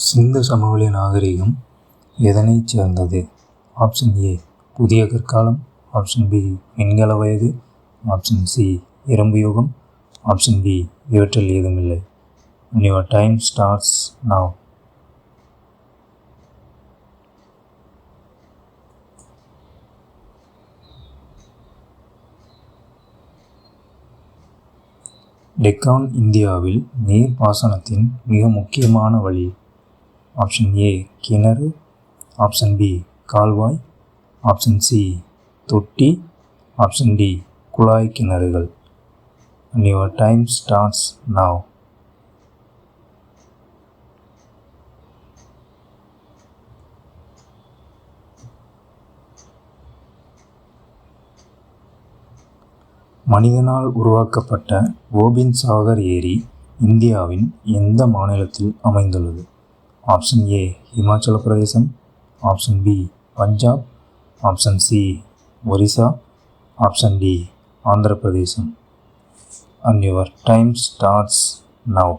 சிந்து சமவெளி நாகரிகம் எதனைச் சேர்ந்தது? ஆப்ஷன் ஏ புதிய கற்காலம், ஆப்ஷன் பி வெண்கல வயது, ஆப்ஷன் சி இரும்பு யுகம், ஆப்ஷன் டி இவற்றில் ஏதுமில்லை. Your time starts now. Deccan இந்தியாவில் நீர் பாசனத்தின் மிக முக்கியமான வழி. ஆப்ஷன் ஏ கிணறு, ஆப்ஷன் பி கால்வாய், ஆப்ஷன் சி தொட்டி, ஆப்ஷன் டி குழாய் கிணறுகள். Your time starts now. மனிதனால் உருவாக்கப்பட்ட கோபிந்த் சாகர் ஏரி இந்தியாவின் எந்த மாநிலத்தில் அமைந்துள்ளது? Option A Himachal Pradesh, option B Punjab, option C Orissa, option D Andhra Pradesh. Your time starts now.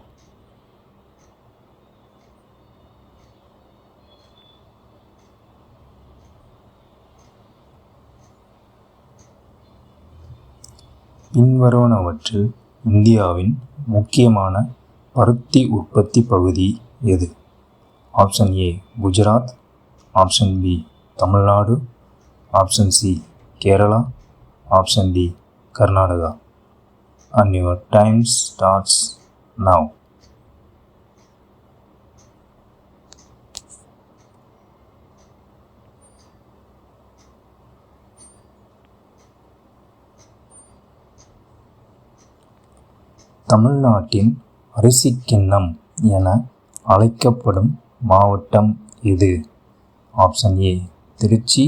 பின்வருவனவற்றில் இந்தியாவின் முக்கியமான பருத்தி உற்பத்தி பகுதி எது? Option A Gujarat, option B Tamil Nadu, option C Kerala, option D Karnataka. Your time starts now. தமிழ்நாட்டின் அரிசிக்கிண்ணம் என அழைக்கப்படும் மாவட்டம் எது? Option A Trichy,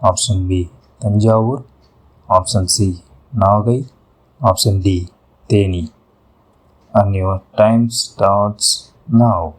option B Thanjavur, option C Nagai, option D Theni. Your time starts now.